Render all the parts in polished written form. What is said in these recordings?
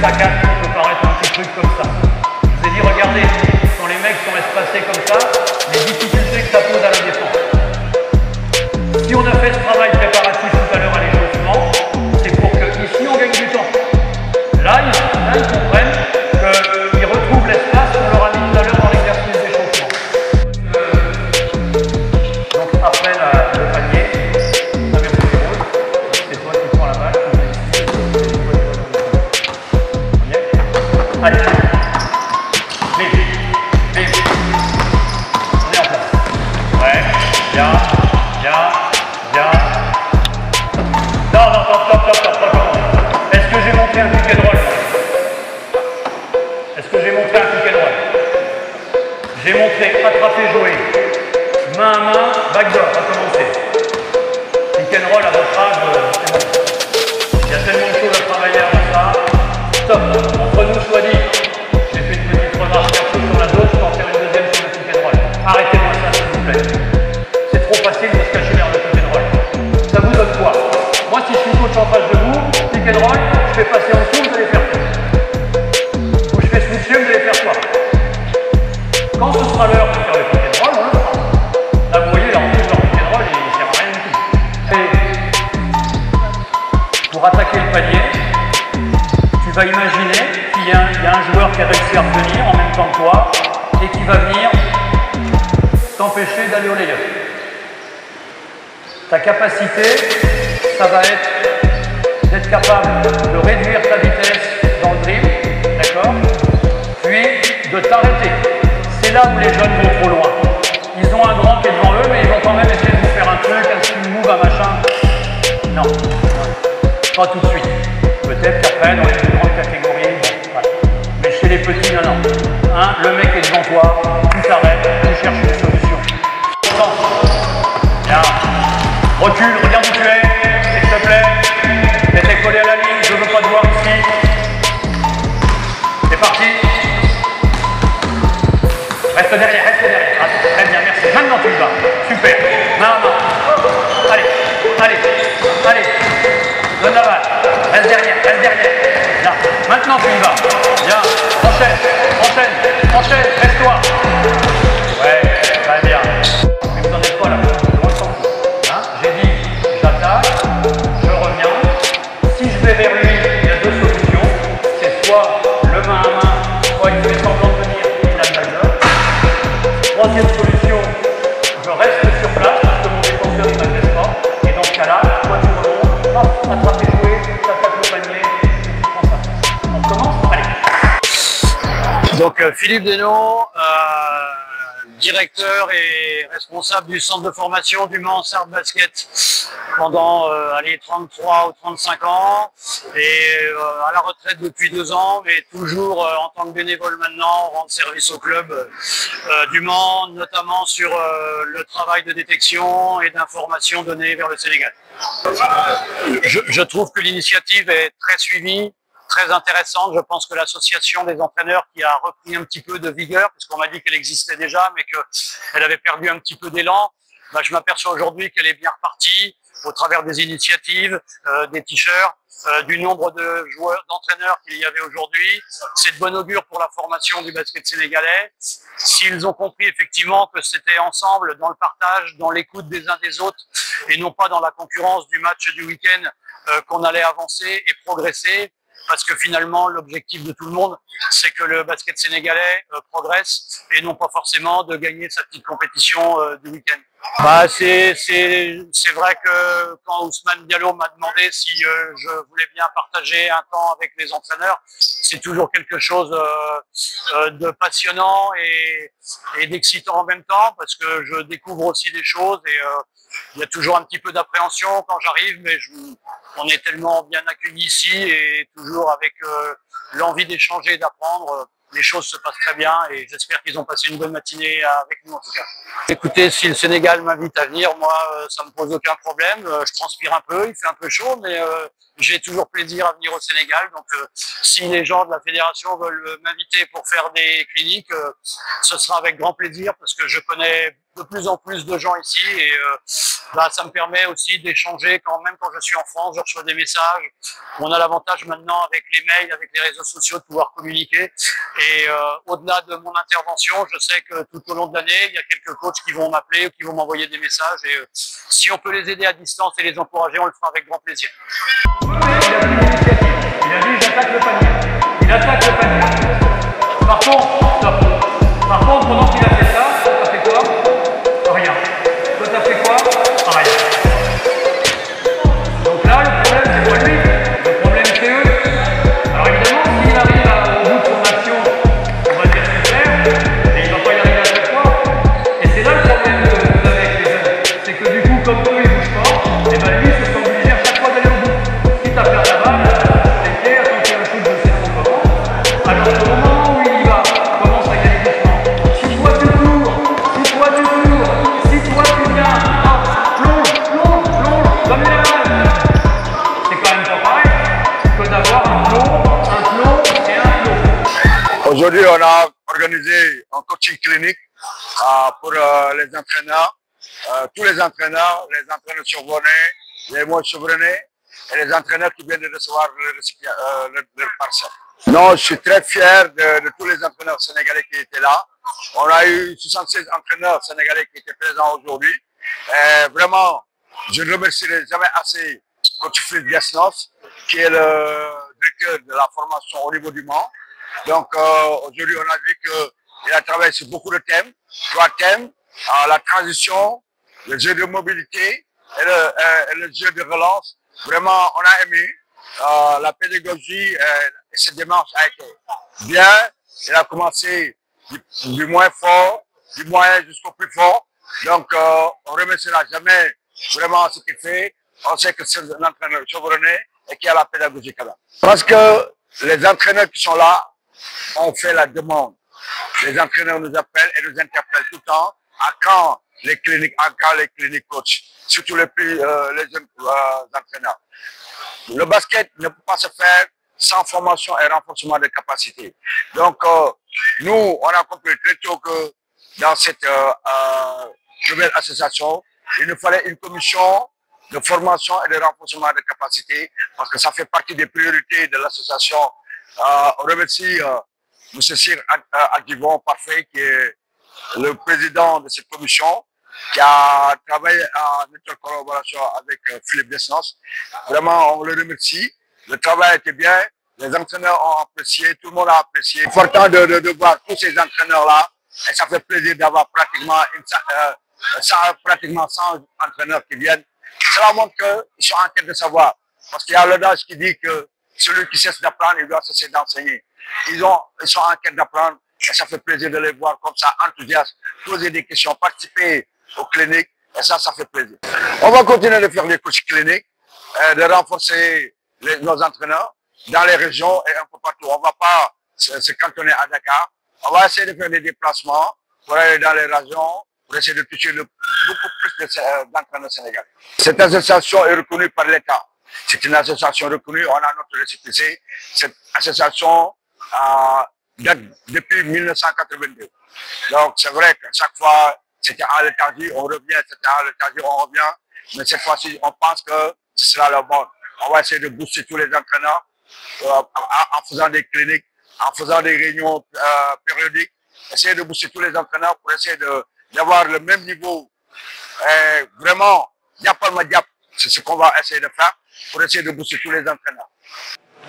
saccade qui peut paraître un petit truc comme ça. Je vous ai dit, regardez, quand les mecs sont espacés comme ça, les difficultés que ça pose à la défense. Si on a fait ce travail préparatif tout à l'heure à l'échauffement, c'est pour que ici on gagne du temps. Là, ils comprennent qu'ils retrouvent l'espace qu'on leur a mis tout à l'heure dans l'exercice d'échauffement. Donc après le panier, la version rose, c'est toi qui prends la balle. On y est ? Allez, vite, vite. On est en place. Ouais, bien, bien, bien. Non, non, top. Est-ce que j'ai montré un pick and roll ? Est-ce que j'ai montré un pick and roll ? J'ai montré attraper, jouer. Main à main, backdoor, à commencer. Pick and roll à votre âge, c'est bon. Il y a tellement de choses à travailler avant ça. Stop. Entre nous, soit dit. J'ai fait une petite remarque perso sur la dose, je peux en faire une deuxième sur le pick and roll. Arrêtez-moi ça, s'il vous plaît. C'est trop facile de se cacher derrière le pick and roll. Ça vous donne quoi? Moi, si je suis coach en face de vous, pick and roll, je fais passer en dessous, vous allez faire quoi? Ou je fais switcher, vous allez faire quoi? Quand ce sera l'heure de faire le pick and roll, on le fera. Là, vous voyez, là, en plus, leur pick and roll, il ne sert à rien du tout. Et pour attaquer le panier, tu vas imaginer qu'il y a un joueur qui a réussi à revenir en même temps que toi et qui va venir t'empêcher d'aller au layup. Ta capacité, ça va être d'être capable de réduire ta vitesse dans le dribble, d'accord? Puis de t'arrêter. C'est là où les jeunes vont trop loin. Ils ont un grand qui est devant eux, mais ils vont quand même essayer de vous faire un truc, un spin move, un machin. Non, pas tout de suite. Peut-être qu'après, dans les plus grandes catégories, voilà. Mais chez les petits, non. Hein, le mec est devant toi, tu t'arrêtes, tu cherches une solution. Bien. Recule, regarde où tu es, s'il te plaît. T'étais collé à la ligne, je ne veux pas te voir ici. C'est parti. Reste derrière. Ah, très bien, merci. Maintenant tu y vas. Super. Non. Allez. Donne la balle. Reste derrière. Là. Maintenant tu y vas. Bien. Enchaîne. Reste-toi. Ouais, très bien. Mais vous n'en êtes pas là. J'ai dit, j'attaque, je reviens. Si je vais vers lui, il y a deux solutions. C'est soit le main à main, soit il fait semblant de venir et il a le backdoor. Troisième solution, je reste sur place parce que mon défenseur ne m'agresse pas. Et dans ce cas-là, soit tu remontes, attraper, jouer, tu attaques le panier et tu prends ça. On commence? Allez. Donc Philippe Desnaux, directeur et responsable du centre de formation du Mans Sarthe Basket pendant 33 ou 35 ans et à la retraite depuis 2 ans, mais toujours en tant que bénévole maintenant, rendre service au club du Mans, notamment sur le travail de détection et d'information donnée vers le Sénégal. Je trouve que l'initiative est très suivie, très intéressante. Je pense que l'association des entraîneurs qui a repris un petit peu de vigueur, parce qu'on m'a dit qu'elle existait déjà, mais qu'elle avait perdu un petit peu d'élan, je m'aperçois aujourd'hui qu'elle est bien repartie au travers des initiatives, des t-shirts, du nombre de joueurs, d'entraîneurs qu'il y avait aujourd'hui. C'est de bon augure pour la formation du basket sénégalais. S'ils ont compris effectivement que c'était ensemble, dans le partage, dans l'écoute des uns des autres, et non pas dans la concurrence du match du week-end, qu'on allait avancer et progresser. Parce que finalement, l'objectif de tout le monde, c'est que le basket sénégalais progresse et non pas forcément de gagner sa petite compétition du week-end. C'est vrai que quand Ousmane Diallo m'a demandé si je voulais bien partager un temps avec les entraîneurs, c'est toujours quelque chose de passionnant et d'excitant en même temps parce que je découvre aussi des choses et il y a toujours un petit peu d'appréhension quand j'arrive, mais on est tellement bien accueillis ici et toujours avec l'envie d'échanger et d'apprendre. Les choses se passent très bien et j'espère qu'ils ont passé une bonne matinée avec nous en tout cas. Écoutez, si le Sénégal m'invite à venir, moi ça me pose aucun problème. Je transpire un peu, il fait un peu chaud, mais j'ai toujours plaisir à venir au Sénégal. Donc si les gens de la fédération veulent m'inviter pour faire des cliniques, ce sera avec grand plaisir parce que je connais de plus en plus de gens ici et ça me permet aussi d'échanger quand même quand je suis en France, je reçois des messages. On a l'avantage maintenant avec les mails, avec les réseaux sociaux de pouvoir communiquer et au-delà de mon intervention, je sais que tout au long de l'année, il y a quelques coachs qui vont m'appeler ou qui vont m'envoyer des messages et si on peut les aider à distance et les encourager, on le fera avec grand plaisir. Il a dit j'attaque le panier. Il attaque le panier. Par contre, stop. Par contre, pendant qu'il a fait ça, t'as fait quoi? Rien. Toi, t'as fait quoi? Rien. Donc là, le problème, c'est pas lui. Le problème, c'est eux. Alors évidemment, s'il arrive au bout de son action, on va dire super, et il va pas y arriver à chaque fois. Et c'est là le problème que vous avez avec les jeunes. C'est que du coup, comme eux, ils bougent pas, et ben lui, il se sent obligé à chaque fois d'aller au bout. Quitte à perdre la balle, c'est clair, quand il y a un coup de sais trop comment. Alors au moment où il y va, commence à gagner doucement. Si toi tu cours, si toi tu cours, si toi tu viens, plonge, plonge, plonge, donne la balle. C'est quand même pas pareil que d'avoir un plomb et un plomb. Aujourd'hui, on a organisé un coaching clinique pour les entraîneurs, tous les entraîneurs chevronnés, les moins chevronnés et les entraîneurs qui viennent de recevoir leur parcelle. Non, je suis très fier de tous les entraîneurs sénégalais qui étaient là. On a eu 76 entraîneurs sénégalais qui étaient présents aujourd'hui. Vraiment, je ne remercierai jamais assez coach Philippe Desnos, qui est le directeur de la formation au niveau du Mans. Donc aujourd'hui, on a vu qu'il a travaillé sur beaucoup de thèmes, 3 thèmes, la transition, le jeu de mobilité et le jeu de relance. Vraiment, on a aimé la pédagogie et cette démarche a été bien. Il a commencé du moins fort, du moyen jusqu'au plus fort. Donc, on ne remerciera jamais vraiment ce qu'il fait. On sait que c'est un entraîneur chevronné et qui a la pédagogie quand même. Parce que les entraîneurs qui sont là ont fait la demande. Les entraîneurs nous appellent et nous interpellent tout le temps à quand les cliniques coach, surtout les jeunes entraîneurs. Le basket ne peut pas se faire sans formation et renforcement des capacités. Donc, nous, on a compris très tôt que dans cette nouvelle association, il nous fallait une commission de formation et de renforcement des capacités parce que ça fait partie des priorités de l'association. On remercie M. Sir Adjivon Parfait, qui est le président de cette commission, qui a travaillé en étroite collaboration avec Philippe Desnos. Vraiment, on le remercie. Le travail était bien, les entraîneurs ont apprécié, tout le monde a apprécié. C'est important de voir tous ces entraîneurs-là et ça fait plaisir d'avoir pratiquement 100 entraîneurs qui viennent. Cela montre qu'ils sont en quête de savoir. Parce qu'il y a l'adage qui dit que celui qui cesse d'apprendre, il doit cesser d'enseigner. Ils sont en quête d'apprendre et ça fait plaisir de les voir comme ça, enthousiastes, poser des questions, participer aux cliniques et ça fait plaisir. On va continuer de faire des coachs cliniques, de renforcer nos entraîneurs dans les régions et un peu partout. On ne va pas se cantonner à Dakar. On va essayer de faire des déplacements pour aller dans les régions, pour essayer de toucher beaucoup plus d'entraîneurs sénégalais. Cette association est reconnue par l'État. C'est une association reconnue, on a notre récépissé. Cette association date depuis 1982. Donc c'est vrai que chaque fois, c'était en léthargie, on revient, c'était en léthargie, on revient. Mais cette fois-ci, on pense que ce sera la bonne. On va essayer de booster tous les entraîneurs en faisant des cliniques, en faisant des réunions périodiques. Essayer de booster tous les entraîneurs pour essayer d'avoir le même niveau. Vraiment, c'est ce qu'on va essayer de faire pour essayer de booster tous les entraîneurs.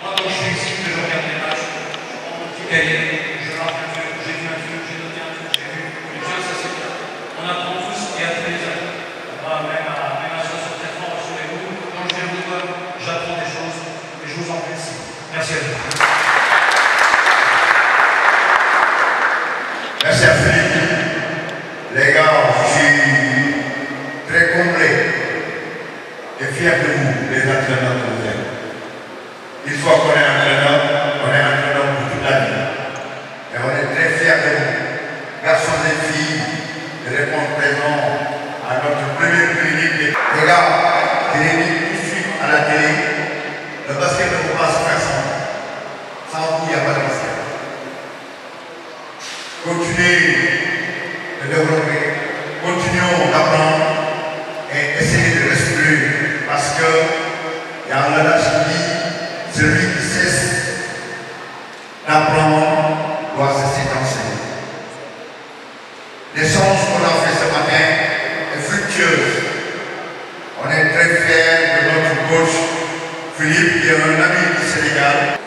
Moi, quand je suis ici, je regarde les matchs, je gagne, je marque un but, j'ai vu un but, j'ai noté un but, j'ai vu. Les jeux, ça c'est bien. On apprend tous et à tous les âges. Moi, même à 64 ans, rassurez-vous, quand je viens vous voir, j'apprends des choses et je vous en remercie. Merci à vous. Merci à Philippe. Les gars, je suis très comblé et fier de vous, les entraîneurs que vous êtes. Une fois qu'on est entraîneur pour toute la vie. Et on est très fiers de vous, garçons et filles, de répondre présent à notre première clinique. Les gars, qui réunissent tout de suite à la télé, le basket ne peut pas se faire sans vous, il n'y a pas de basket. Continuez de développer, continuez celui qui cesse d'apprendre doit cesser d'enseigner. L'échange qu'on a fait ce matin est fructueuse. On est très fiers de notre coach Philippe, qui est un ami du Sénégal.